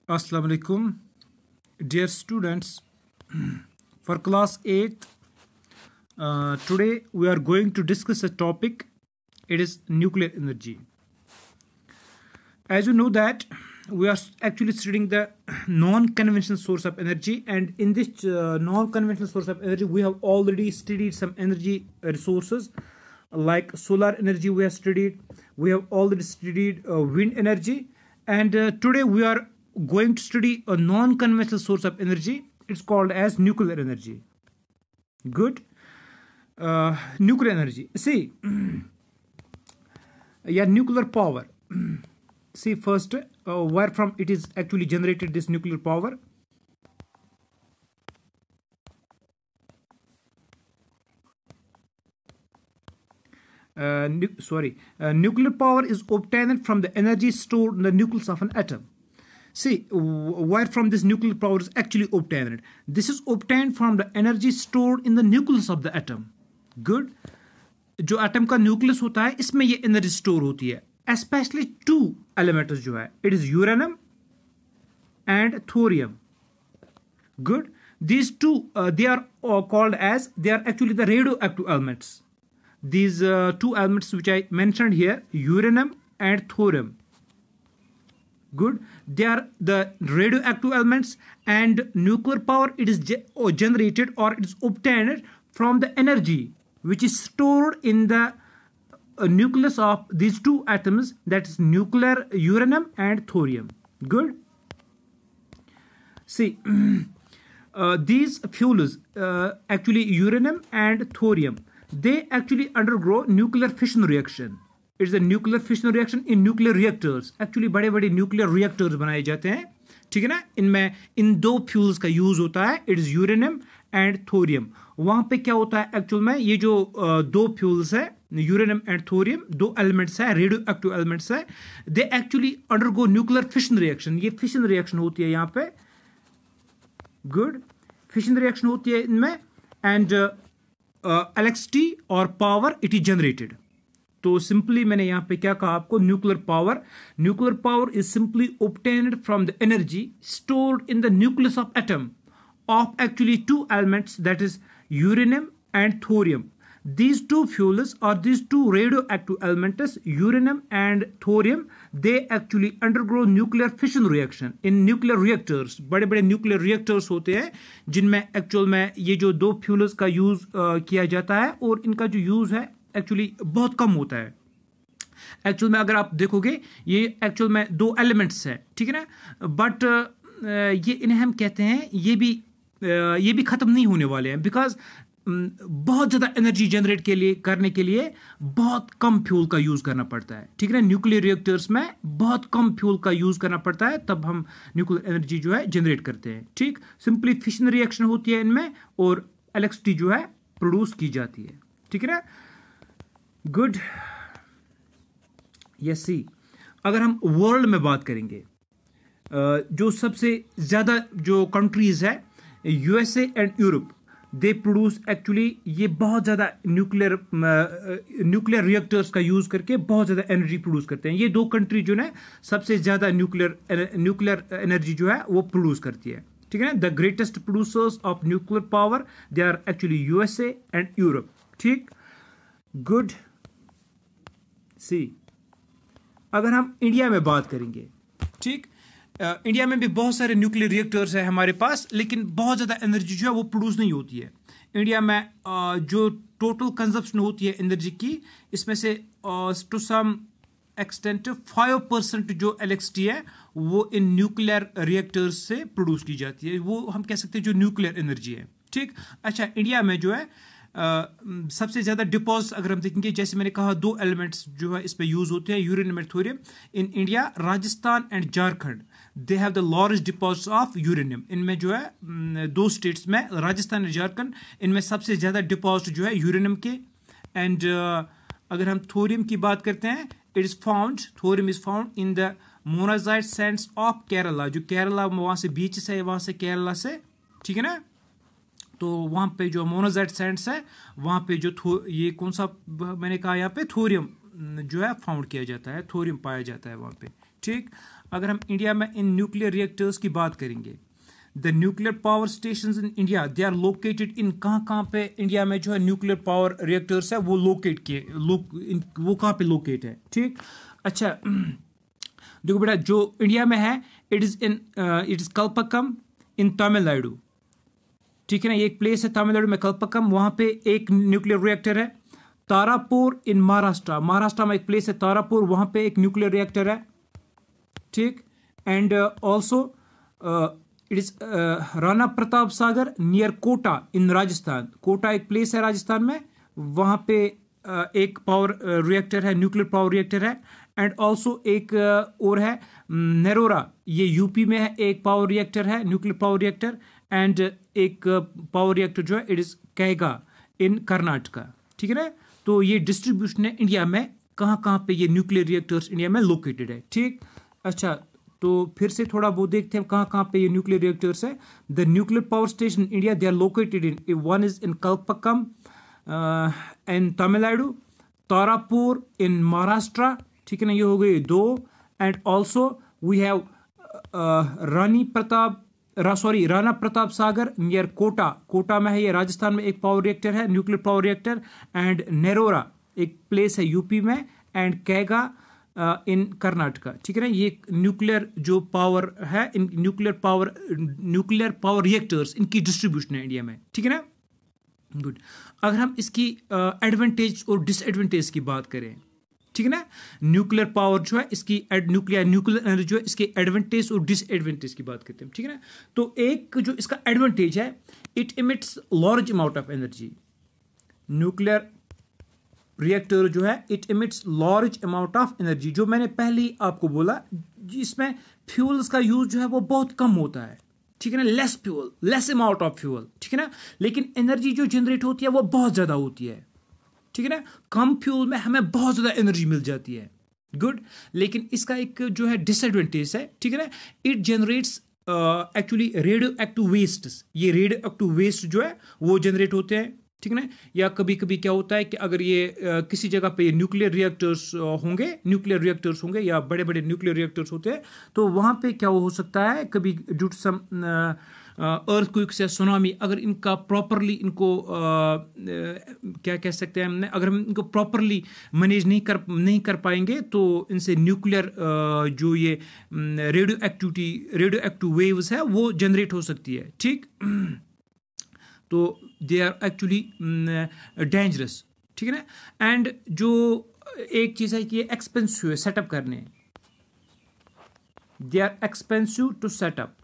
Assalamu alaikum, dear students. For class 8th, today we are going to discuss a topic. It is nuclear energy. As you know that we are actually studying the non-conventional source of energy, and in this non-conventional source of energy we have already studied some energy resources like solar energy. We have studied. We have already studied wind energy, and today we are going to study a non-conventional source of energy. It's called as nuclear energy. Good. Nuclear energy. See, nuclear power. See first, where from it is actually generated, this nuclear power. Nuclear power is obtained from the energy stored in the nucleus of an atom. See, where from this nuclear power is actually obtained. This is obtained from the energy stored in the nucleus of the atom. Good. जो atom का nucleus होता है इसमें ये energy store होती है. Especially two elements जो है, it is uranium and thorium. Good. These two they are called as, they are actually the radioactive elements. These two elements which I mentioned here, uranium and thorium. Good. They are the radioactive elements, and nuclear power, it is generated or it is obtained from the energy which is stored in the nucleus of these two atoms, that is nuclear uranium and thorium. Good. See, these fuels, actually uranium and thorium, they actually undergo nuclear fission reaction. It's a nuclear fission reaction in nuclear reactors. Actually बड़े बड़े nuclear reactors बनाए जाते हैं, ठीक है ना. इनमें इन दो फ्यूल्स का यूज होता है, it is uranium and thorium. वहां पे क्या होता है एक्चुअल में, ये जो दो फ्यूल्स है, यूरेनियम एंड थोरियम, दो एलिमेंट्स है, रेडियो एक्टिव एलिमेंट्स है, they actually undergo nuclear fission reaction. ये फिशन रिएक्शन होती है यहाँ पे. गुड. फिशन रिएक्शन होती है इनमें, एंड इलेक्ट्रिसिटी और पावर इट इज जनरेटेड. तो सिंपली मैंने यहां पे क्या कहा आपको, nuclear power is simply obtained from the energy stored in the nucleus of atom of actually two elements, that is uranium and thorium. These two fuels or these two radioactive elements, uranium and thorium, they actually undergo nuclear fission reaction in nuclear reactors. बड़े बड़े nuclear reactors होते हैं जिनमें actual में ये जो दो fuels का यूज किया जाता है, और इनका जो यूज है एक्चुअली बहुत कम होता है. एक्चुअल में अगर आप देखोगे ये एक्चुअल में दो एलिमेंट्स है, ठीक है ना, बट ये इन्हें हम कहते हैं, ये भी खत्म नहीं होने वाले हैं, बिकॉज बहुत ज्यादा एनर्जी जनरेट करने के लिए बहुत कम फ्यूल का यूज करना पड़ता है, ठीक है ना. न्यूक्लियर रिएक्टर्स में बहुत कम फ्यूल का यूज करना पड़ता है, तब हम न्यूक्लियर एनर्जी जो है जनरेट करते हैं. ठीक. सिंपली फिशन रिएक्शन होती है इनमें और इलेक्ट्रिसिटी जो है प्रोड्यूस की जाती है, ठीक है ना. गुड. यस. सी, अगर हम वर्ल्ड में बात करेंगे, जो सबसे ज्यादा जो कंट्रीज है, USA and Europe, they produce actually, ये बहुत ज्यादा न्यूक्लियर रिएक्टर्स का यूज करके बहुत ज्यादा एनर्जी प्रोड्यूस करते हैं. ये दो कंट्री जो है सबसे ज्यादा न्यूक्लियर एनर्जी जो है वो प्रोड्यूस करती है, ठीक है ना. The greatest producers of nuclear power, they are actually USA and Europe. ठीक. गुड. सी, अगर हम इंडिया में बात करेंगे, ठीक, इंडिया में भी बहुत सारे न्यूक्लियर रिएक्टर्स है हमारे पास, लेकिन बहुत ज़्यादा एनर्जी जो है वो प्रोड्यूस नहीं होती है. इंडिया में जो टोटल कंजप्शन होती है एनर्जी की, इसमें से टू सम एक्सटेंट 5% जो इलेक्ट्रिसिटी है वो इन न्यूक्लियर रिएक्टर्स से प्रोड्यूस की जाती है. वो हम कह सकते हैं जो न्यूक्लियर एनर्जी है. ठीक. अच्छा, इंडिया में जो है सबसे ज़्यादा डिपॉजिट अगर हम देखेंगे, जैसे मैंने कहा दो एलिमेंट्स जो है इस पे यूज होते हैं, uranium and thorium. In India, Rajasthan and Jharkhand, they have the largest deposits of uranium. इनमें जो है दो स्टेट्स में, राजस्थान और झारखंड, इनमें सबसे ज़्यादा डिपॉजिट जो है यूरेनियम के. एंड अगर हम थोरियम की बात करते हैं, thorium is found in the monazite Sands of Kerala. जो केरला वहाँ से बीचेस है, वहाँ से केरला से, ठीक है ना. तो वहाँ पे जो मोनाजाइट सैंड्स है, वहाँ पे जो ये कौन सा मैंने कहा, यहाँ पे थोरियम जो है फाउंड किया जाता है, थोरियम पाया जाता है वहाँ पे. ठीक। अगर हम इंडिया में इन न्यूक्लियर रिएक्टर्स की बात करेंगे, the nuclear power stations in India they are located in, कहाँ पे इंडिया में जो है न्यूक्लियर पावर रिएक्टर्स है वो लोकेट किए, वो कहाँ पे लोकेट है, ठीक। अच्छा देखो बेटा, जो इंडिया में है it is Kalpakkam in Tamil Nadu, ठीक है ना। ये एक प्लेस है तमिलनाडु में कल्पक्कम, वहाँ पे एक न्यूक्लियर रिएक्टर है। तारापुर इन महाराष्ट्र, महाराष्ट्र में एक प्लेस है तारापुर, वहाँ पे एक न्यूक्लियर रिएक्टर है, ठीक। And also it is Rana Pratap Sagar near Kota in Rajasthan, Kota एक प्लेस है राजस्थान में, वहाँ पे एक पावर रिएक्टर है, न्यूक्लियर पावर रिएक्टर है। एंड ऑल्सो एक और है नेरोरा, ये यूपी में है, एक पावर रिएक्टर है, न्यूक्लियर पावर रिएक्टर। एंड एक पावर रिएक्टर जो है it is Kaiga in Karnataka, ठीक है ना। तो ये डिस्ट्रीब्यूशन है इंडिया में, कहाँ कहाँ पे ये न्यूक्लियर रिएक्टर्स इंडिया में लोकेटेड है, ठीक। अच्छा तो फिर से थोड़ा वो देखते हैं कहाँ कहाँ पे ये न्यूक्लियर रिएक्टर्स है। The nuclear power station India they are located in, one is in Kalpakkam in Tamil Nadu, Tarapur in Maharashtra, ठीक है ना, ये हो गए दो। And also we have Rana Pratap Sagar near Kota, Kota में है ये राजस्थान में, एक पावर रिएक्टर है, nuclear power reactor. And Narora एक प्लेस है यूपी में, एंड कैगा इन कर्नाटका, ठीक है ना। ये न्यूक्लियर जो पावर है, इन न्यूक्लियर पावर रिएक्टर्स इनकी डिस्ट्रीब्यूशन है इंडिया में, ठीक है ना। गुड। अगर हम इसकी एडवांटेज और डिसएडवांटेज की बात करें, ठीक है ना, न्यूक्लियर पावर जो है इसकी न्यूक्लियर एनर्जी जो है इसके एडवांटेज और डिसएडवांटेज की बात करते हैं, ठीक है ना। तो एक जो इसका एडवांटेज है, it emits large amount of energy, nuclear reactor जो है it emits large amount of energy, जो मैंने पहले ही आपको बोला, इसमें फ्यूल्स का यूज जो है वो बहुत कम होता है, ठीक है ना, less fuel, less amount of fuel, ठीक है ना। लेकिन एनर्जी जो जनरेट होती है वो बहुत ज्यादा होती है, ठीक है ना। कम फ्यूल में हमें बहुत ज्यादा एनर्जी मिल जाती है, गुड। लेकिन इसका एक जो है डिसएडवांटेज है, ठीक है ना, it generates actually radioactive waste, ये रेडियो एक्टिव वेस्ट जो है वो जनरेट होते हैं, ठीक है ना। या कभी कभी क्या होता है कि अगर ये किसी जगह पे न्यूक्लियर रिएक्टर्स होंगे या बड़े बड़े न्यूक्लियर रिएक्टर्स होते हैं, तो वहाँ पे क्या हो सकता है, कभी ड्यू टू सम अर्थक्वेक्स या सुनामी, अगर इनका प्रॉपरली इनको क्या कह सकते हैं हमने, अगर हम इनको प्रॉपरली मैनेज नहीं कर पाएंगे तो इनसे न्यूक्लियर जो ये रेडियो एक्टिव वेव्स है वो जनरेट हो सकती है, ठीक। तो दे आर एक्चुअली डेंजरस, ठीक है ना। एंड जो एक चीज़ है कि ये एक्सपेंसिव है सेटअप करने, they are expensive to set up,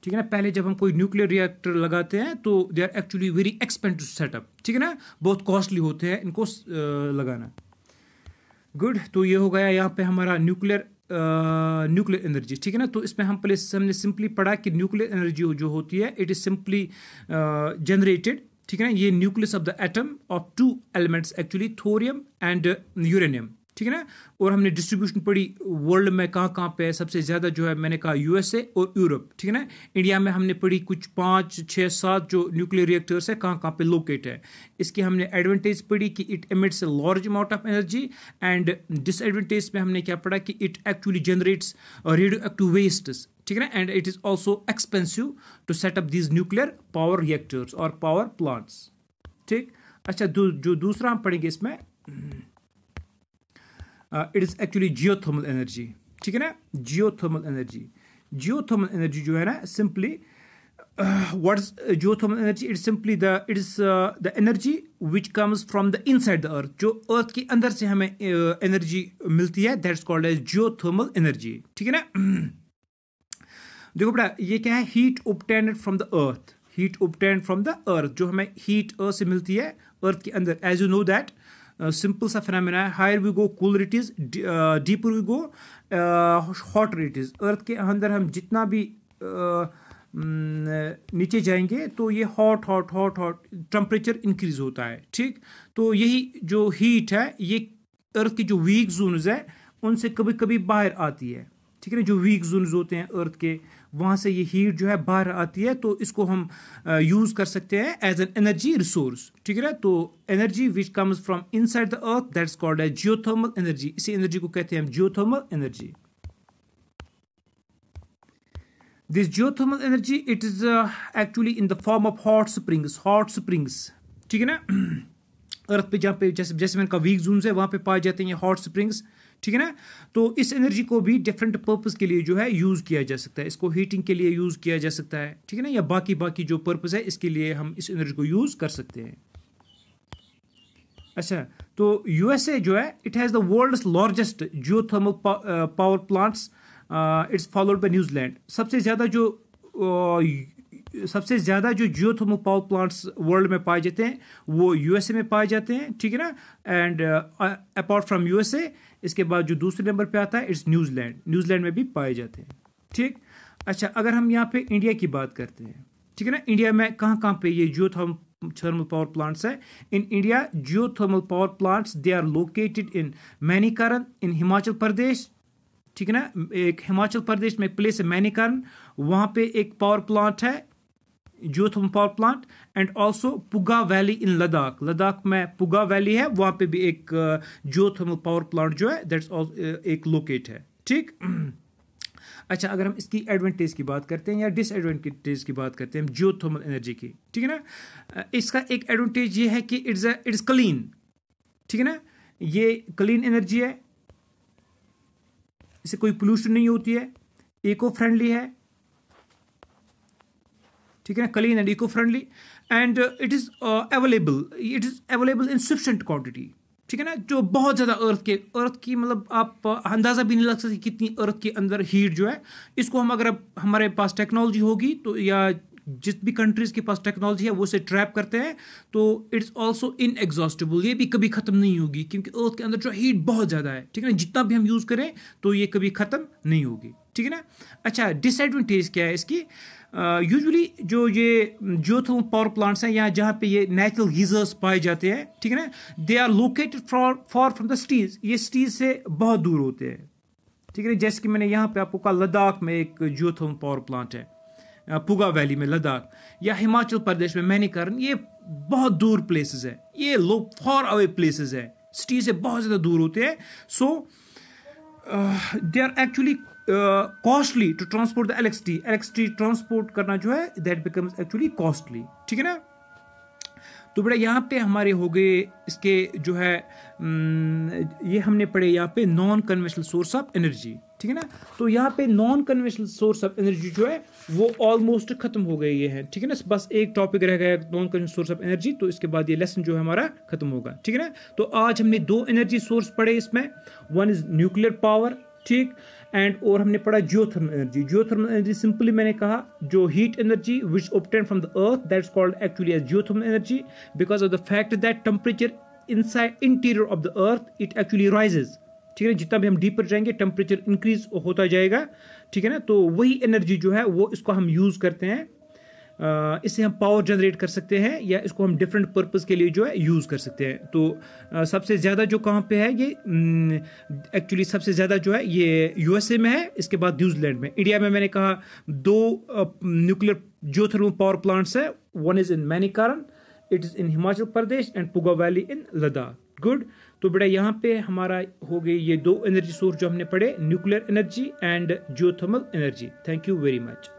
ठीक है ना। पहले जब हम कोई न्यूक्लियर रिएक्टर लगाते हैं तो they are actually very expensive setup, ठीक है ना, बहुत कॉस्टली होते हैं इनको लगाना, गुड। तो ये हो गया यहाँ पे हमारा न्यूक्लियर एनर्जी, ठीक है ना। तो इसमें हमने सिंपली पढ़ा कि न्यूक्लियर एनर्जी जो होती है इट इज सिंपली जनरेटेड, ठीक है ना, ये nucleus of the atom of two elements actually, thorium and uranium, ठीक है ना। और हमने डिस्ट्रीब्यूशन पढ़ी वर्ल्ड में कहाँ कहाँ पे है, सबसे ज़्यादा जो है मैंने कहा यूएसए और यूरोप, ठीक है ना। इंडिया में हमने पढ़ी कुछ 5, 6, 7 जो न्यूक्लियर रिएक्टर्स है कहाँ कहाँ पे लोकेट है। इसकी हमने एडवांटेज पढ़ी कि it emits a large amount of energy, and disadvantage में हमने क्या पढ़ा कि it actually generates radioactive wastes, ठीक है ना, and it is also expensive to set up these nuclear power reactors और पावर प्लांट्स, ठीक। अच्छा जो दूसरा हम पढ़ेंगे इसमें it is actually geothermal energy, ठीक है ना। जियोथर्मल एनर्जी जो है ना, simply what is geothermal energy, it simply it is the energy which comes from the inside the earth, जो अर्थ के अंदर से हमें एनर्जी मिलती है, that's called as geothermal energy, ठीक है ना। देखो बेटा, ये क्या है, heat obtained from the earth, जो हमें हीट अर्थ से मिलती है अर्थ के अंदर, as you know that simple सा फिनोमेना है, higher we go cooler it is, deeper we go hotter it is. Earth के अंदर हम जितना भी नीचे जाएंगे तो ये हॉट टेम्परेचर इंक्रीज होता है, ठीक। तो यही जो हीट है ये अर्थ की जो वीक जोन्स है उनसे कभी कभी बाहर आती है, ठीक है ना। जो वीक जोन्स होते हैं अर्थ के वहाँ से ये हीट जो है बाहर आती है, तो इसको हम यूज़ कर सकते हैं एज एन एनर्जी रिसोर्स, ठीक है ना। तो energy which comes from inside the earth that's called as geothermal energy. इसी एनर्जी को कहते हैं हम geothermal energy. This geothermal energy it is actually in the form of hot springs, ठीक है ना। अर्थ पे जहाँ पे जैसे मैंने कहा वीक जोन्स है वहाँ पे पाए जाते हैं ये हॉट स्प्रिंग्स, ठीक है ना। तो इस एनर्जी को भी डिफरेंट पर्पस के लिए जो है यूज़ किया जा सकता है। इसको हीटिंग के लिए यूज़ किया जा सकता है, ठीक है ना, या बाकी जो पर्पस है इसके लिए हम इस एनर्जी को यूज़ कर सकते हैं। अच्छा, तो यूएसए जो है it has the world's largest geothermal power plants, it's followed by New Zealand. सबसे ज़्यादा जो जियोथर्मल पावर प्लांट्स वर्ल्ड में पाए जाते हैं वो यूएसए में पाए जाते हैं, ठीक है ना। एंड अपार्ट फ्रॉम यूएसए इसके बाद जो दूसरे नंबर पे आता है इट्स न्यूजीलैंड में भी पाए जाते हैं, ठीक। अच्छा, अगर हम यहाँ पे इंडिया की बात करते हैं, ठीक है ना, इंडिया में कहाँ पे ये जियोथर्मल पावर प्लांट्स है। In India geothermal power plants they are located in Manikaran in Himachal Pradesh, ठीक है ना। एक हिमाचल प्रदेश में एक प्लेस है मैनीकरण, वहाँ पे एक पावर प्लांट है geothermal power plant. And also Puga valley in Ladakh में पुगा वैली है, वहाँ पे भी एक जियोथर्मल पावर प्लांट जो है दैट्स एक लोकेट है, ठीक। अच्छा, अगर हम इसकी एडवांटेज की बात करते हैं या डिसएडवांटेज की बात करते हैं जियोथर्मल एनर्जी की, ठीक है ना। इसका एक एडवांटेज ये है कि इट्स क्लीन, ठीक है ना। ये क्लीन एनर्जी है, इससे कोई पोल्यूशन नहीं होती है, इको फ्रेंडली है, ठीक है ना, clean and eco friendly. And it is available in sufficient quantity, ठीक है ना। जो बहुत ज़्यादा अर्थ की मतलब आप अंदाज़ा भी नहीं लग सकते कितनी अर्थ के अंदर हीट जो है। इसको हम अगर हमारे पास टेक्नोलॉजी होगी तो, या जिस भी कंट्रीज़ के पास टेक्नोलॉजी है वो इसे ट्रैप करते हैं, तो इट्स ऑल्सो इनएग्जॉस्टिबल, ये भी कभी ख़त्म नहीं होगी क्योंकि अर्थ के अंदर जो हीट बहुत ज़्यादा है, ठीक है ना। जितना भी हम यूज़ करें तो ये कभी ख़त्म नहीं होगी, ठीक है ना। अच्छा, डिसएडवांटेज क्या है इसकी। यूजुअली जो ये जियोथर्मल पावर प्लांट्स हैं या जहाँ पे ये नेचुरल गीजर्स पाए जाते हैं, ठीक है ना, they are located far from the cities, ये सिटीज से बहुत दूर होते हैं, ठीक है ना। जैसे कि मैंने यहाँ पे आपको कहा लद्दाख में एक जियोथर्मल पावर प्लांट है, पुगा वैली में लद्दाख, या हिमाचल प्रदेश में मैनीकरण, ये बहुत दूर प्लेसेस है, ये लोग फॉर अवे प्लेसेस है, सिटी से बहुत ज़्यादा दूर होते हैं। So they are actually costly to transport the electricity transport करना जो है दैट बिकम्स एक्चुअली कॉस्टली, ठीक है ना। तो बेटा यहाँ पे हमारे हो गए इसके जो है ये हमने पढ़े यहाँ पे non conventional source of energy, ठीक है ना। तो यहाँ पे non conventional source of energy जो है वो ऑलमोस्ट खत्म हो गई है, ठीक है ना। बस एक टॉपिक रह गया non conventional source of energy, तो इसके बाद ये लेसन जो है हमारा खत्म होगा, ठीक है ना। तो आज हमने 2 एनर्जी सोर्स पढ़े इसमें, वन इज न्यूक्लियर पावर, ठीक, एंड और हमने पढ़ा जियोथर्मल एनर्जी सिंपली मैंने कहा जो heat energy which obtain from the earth that's called actually as geothermal energy because of the fact that temperature inside interior of the earth it actually rises, ठीक है। जितना भी हम डीपर जाएंगे temperature increase होता जाएगा, ठीक है ना। तो वही एनर्जी जो है वो इसको हम यूज करते हैं, इससे हम पावर जनरेट कर सकते हैं या इसको हम डिफरेंट पर्पस के लिए जो है यूज़ कर सकते हैं। तो सबसे ज़्यादा जो कहाँ पे है ये एक्चुअली सबसे ज़्यादा जो है ये यूएसए में है, इसके बाद न्यूजीलैंड में। इंडिया में मैंने कहा 2 न्यूक्लियर जियोथर्मल पावर प्लांट्स है, one is in Manikaran, it is in Himachal Pradesh, and Puga valley in Ladakh. Good. तो बेटा यहाँ पे हमारा हो गई ये 2 एनर्जी सोर्स जो हमने पढ़े, nuclear energy and geothermal energy. Thank you very much.